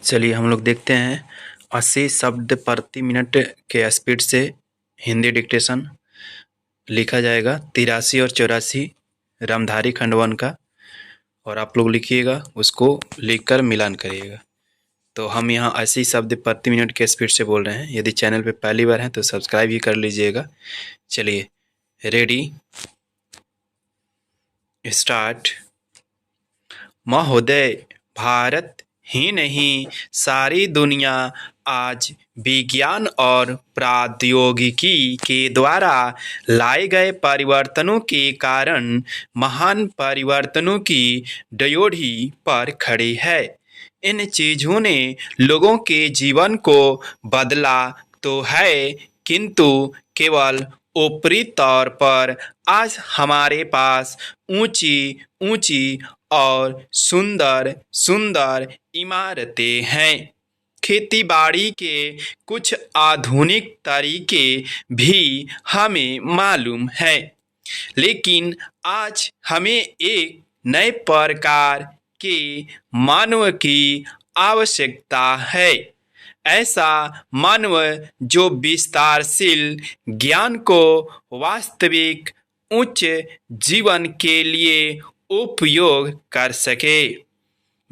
चलिए हम लोग देखते हैं 80 शब्द प्रति मिनट के स्पीड से हिंदी डिक्टेशन लिखा जाएगा 83 और 84 रामधारी खंडवन का। और आप लोग लिखिएगा, उसको लिखकर मिलान करिएगा। तो हम यहाँ 80 शब्द प्रति मिनट के स्पीड से बोल रहे हैं। यदि चैनल पे पहली बार हैं तो सब्सक्राइब ही कर लीजिएगा। चलिए रेडी स्टार्ट। महोदय, भारत ही नहीं सारी दुनिया आज विज्ञान और प्रौद्योगिकी के द्वारा लाए गए परिवर्तनों के कारण महान परिवर्तनों की ड्योढ़ी पर खड़ी है। इन चीज़ों ने लोगों के जीवन को बदला तो है, किंतु केवल ऊपरी तौर पर आज हमारे पास ऊंची ऊंची और सुंदर सुंदर इमारतें हैं। खेती-बाड़ी के कुछ आधुनिक तरीके भी हमें मालूम है, लेकिन आज हमें एक नए प्रकार के मानव की आवश्यकता है। ऐसा मानव जो विस्तारशील ज्ञान को वास्तविक उच्च जीवन के लिए उपयोग कर सके।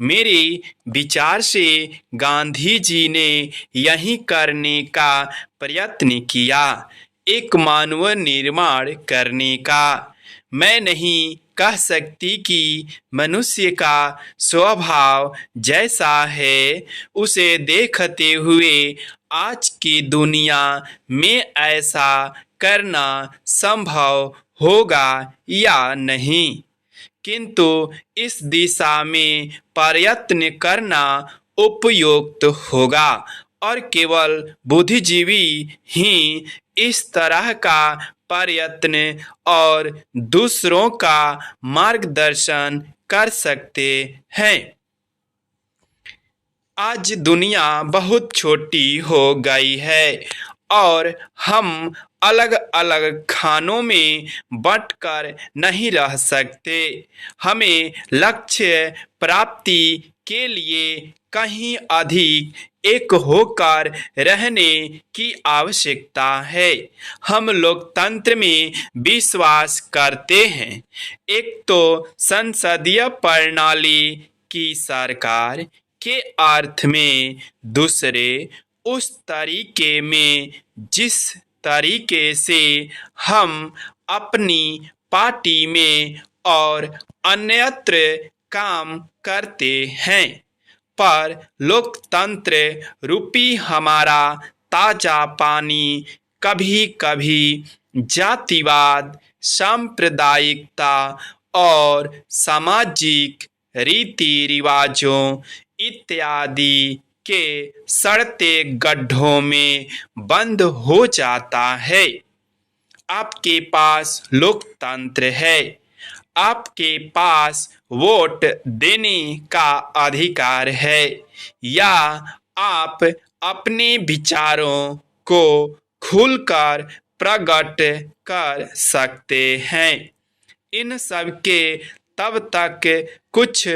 मेरे विचार से गांधी जी ने यही करने का प्रयत्न किया, एक मानव निर्माण करने का। मैं नहीं कह सकती कि मनुष्य का स्वभाव जैसा है उसे देखते हुए आज की दुनिया में ऐसा करना संभव होगा या नहीं, किंतु इस दिशा में प्रयत्न करना उपयुक्त होगा और केवल बुद्धिजीवी ही इस तरह का प्रयत्न और दूसरों का मार्गदर्शन कर सकते हैं। आज दुनिया बहुत छोटी हो गई है और हम अलग अलग खानों में बंटकर नहीं रह सकते। हमें लक्ष्य प्राप्ति के लिए कहीं अधिक एक होकर रहने की आवश्यकता है। हम लोकतंत्र में विश्वास करते हैं, एक तो संसदीय प्रणाली की सरकार के अर्थ में, दूसरे उस तरीके में जिस तरीके से हम अपनी पार्टी में और अन्यत्र काम करते हैं। पर लोकतंत्र रूपी हमारा ताजा पानी कभी कभी जातिवाद, सांप्रदायिकता और सामाजिक रीति रिवाजों इत्यादि के सड़ते गड्ढों में बंद हो जाता है। आपके पास लोकतंत्र है, आपके पास वोट देने का अधिकार है, या आप अपने विचारों को खुलकर प्रकट कर सकते हैं। इन सब के तब तक कुछ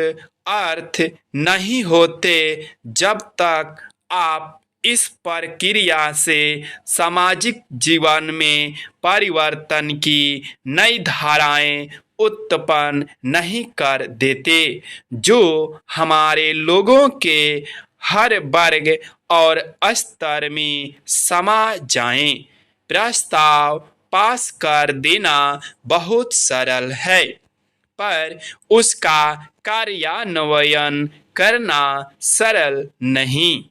अर्थ नहीं होते जब तक आप इस प्रक्रिया से सामाजिक जीवन में परिवर्तन की नई धाराएं उत्पन्न नहीं कर देते, जो हमारे लोगों के हर वर्ग और स्तर में समा जाएं। प्रस्ताव पास कर देना बहुत सरल है, पर उसका कार्यान्वयन करना सरल नहीं।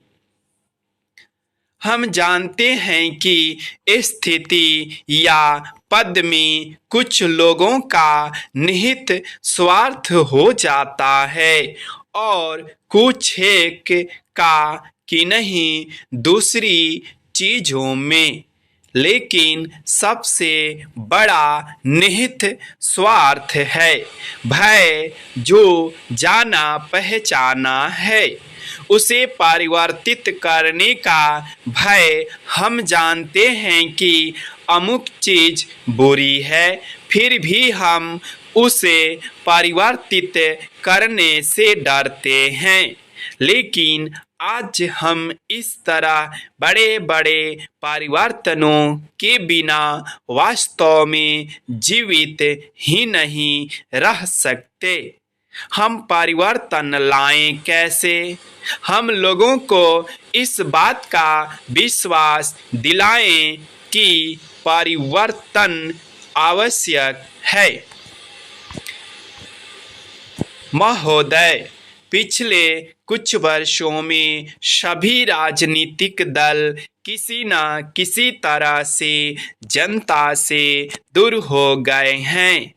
हम जानते हैं कि स्थिति या पद में कुछ लोगों का निहित स्वार्थ हो जाता है और कुछ एक का कि नहीं दूसरी चीजों में, लेकिन सबसे बड़ा निहित स्वार्थ है भय, जो जाना पहचाना है। उसे परिवर्तित करने का भय। हम जानते हैं कि अमुक चीज बुरी है, फिर भी हम उसे परिवर्तित करने से डरते हैं। लेकिन आज हम इस तरह बड़े बड़े परिवर्तनों के बिना वास्तव में जीवित ही नहीं रह सकते। हम परिवर्तन लाएं कैसे? हम लोगों को इस बात का विश्वास दिलाएं कि परिवर्तन आवश्यक है। महोदय, पिछले कुछ वर्षों में सभी राजनीतिक दल किसी न किसी तरह से जनता से दूर हो गए हैं।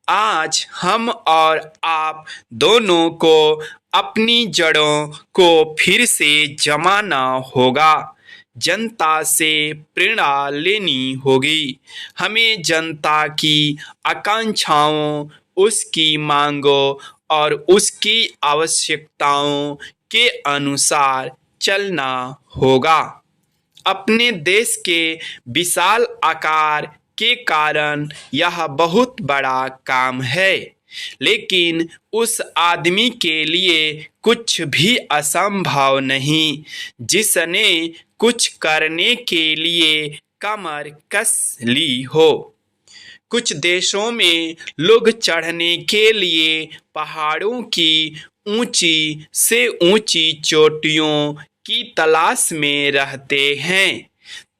आज हम और आप दोनों को अपनी जड़ों को फिर से जमाना होगा। जनता से प्रेरणा लेनी होगी। हमें जनता की आकांक्षाओं, उसकी मांगों और उसकी आवश्यकताओं के अनुसार चलना होगा। अपने देश के विशाल आकार के कारण यह बहुत बड़ा काम है, लेकिन उस आदमी के लिए कुछ भी असंभव नहीं जिसने कुछ करने के लिए कमर कस ली हो। कुछ देशों में लोग चढ़ने के लिए पहाड़ों की ऊंची से ऊंची चोटियों की तलाश में रहते हैं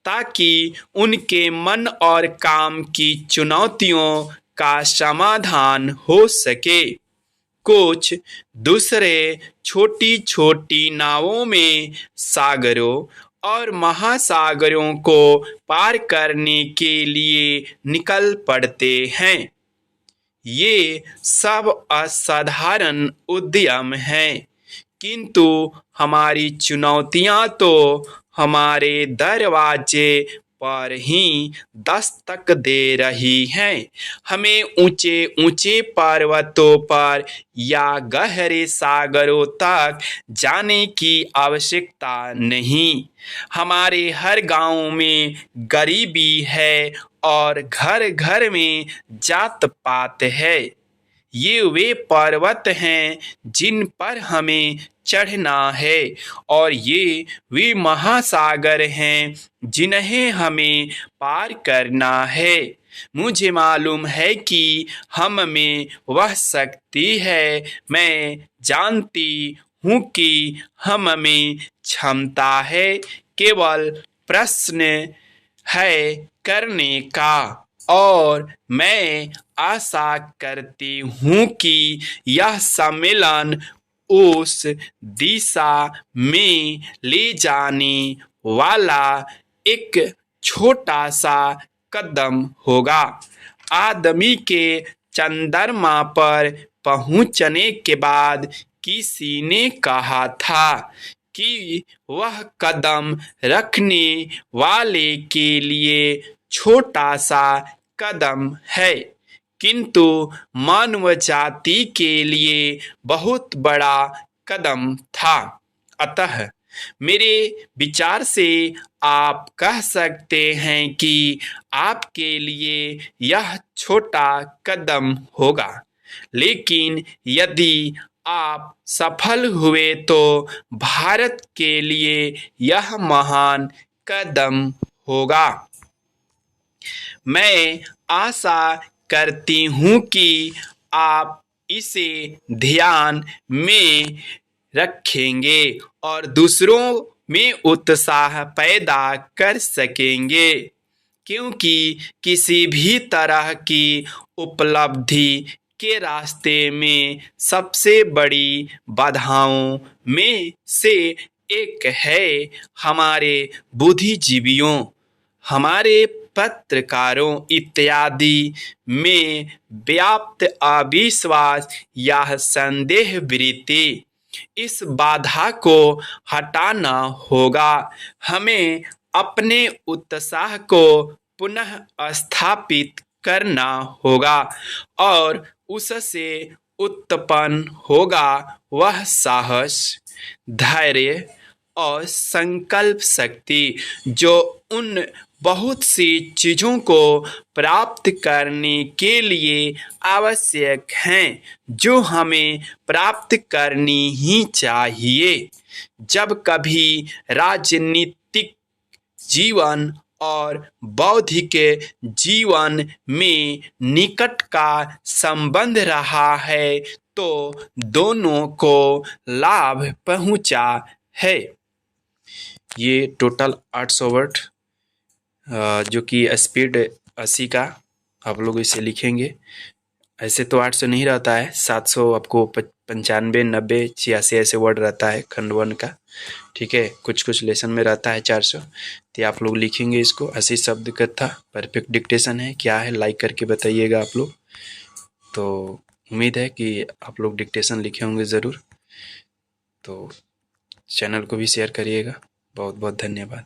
ताकि उनके मन और काम की चुनौतियों का समाधान हो सके। कुछ दूसरे छोटी छोटी नावों में सागरों और महासागरों को पार करने के लिए निकल पड़ते हैं। ये सब असाधारण उद्यम हैं, किंतु हमारी चुनौतियां तो हमारे दरवाजे पर ही दस्तक दे रही हैं। हमें ऊंचे ऊंचे पर्वतों पर या गहरे सागरों तक जाने की आवश्यकता नहीं। हमारे हर गांव में गरीबी है और घर घर में जात पात है। ये वे पर्वत हैं जिन पर हमें चढ़ना है और ये वे महासागर हैं जिन्हें हमें पार करना है। मुझे मालूम है कि हम में वह शक्ति है। मैं जानती हूँ कि हम में क्षमता है। केवल प्रश्न है करने का, और मैं आशा करती हूँ कि यह सम्मेलन उस दिशा में ले जाने वाला एक छोटा सा कदम होगा। आदमी के चंद्रमा पर पहुंचने के बाद किसी ने कहा था कि वह कदम रखने वाले के लिए छोटा सा कदम है, किंतु मानव जाति के लिए बहुत बड़ा कदम था। अतः मेरे विचार से आप कह सकते हैं कि आपके लिए यह छोटा कदम होगा, लेकिन यदि आप सफल हुए तो भारत के लिए यह महान कदम होगा। मैं आशा करती हूँ कि आप इसे ध्यान में रखेंगे और दूसरों में उत्साह पैदा कर सकेंगे, क्योंकि किसी भी तरह की उपलब्धि के रास्ते में सबसे बड़ी बाधाओं में से एक है हमारे बुद्धिजीवियों, हमारे पत्रकारों इत्यादि में व्याप्त अविश्वास या संदेह वृत्ति। इस बाधा को हटाना होगा। हमें अपने उत्साह को पुनः स्थापित करना होगा और उससे उत्पन्न होगा वह साहस, धैर्य और संकल्प शक्ति, जो उन बहुत सी चीज़ों को प्राप्त करने के लिए आवश्यक हैं, जो हमें प्राप्त करनी ही चाहिए। जब कभी राजनीतिक जीवन और बौद्धिक जीवन में निकट का संबंध रहा है, तो दोनों को लाभ पहुंचा है। ये टोटल 800 वर्ड, जो कि स्पीड 80 का आप लोग इसे लिखेंगे। ऐसे तो 800 नहीं रहता है, 700 आपको 95, 90, 86 ऐसे वर्ड रहता है खंड 1 का। ठीक है, कुछ कुछ लेसन में रहता है 400। तो आप लोग लिखेंगे इसको। 80 शब्द का था, परफेक्ट डिक्टेशन है। क्या है लाइक करके बताइएगा आप लोग। तो उम्मीद है कि आप लोग डिक्टेशन लिखे होंगे ज़रूर। तो चैनल को भी शेयर करिएगा। बहुत बहुत धन्यवाद।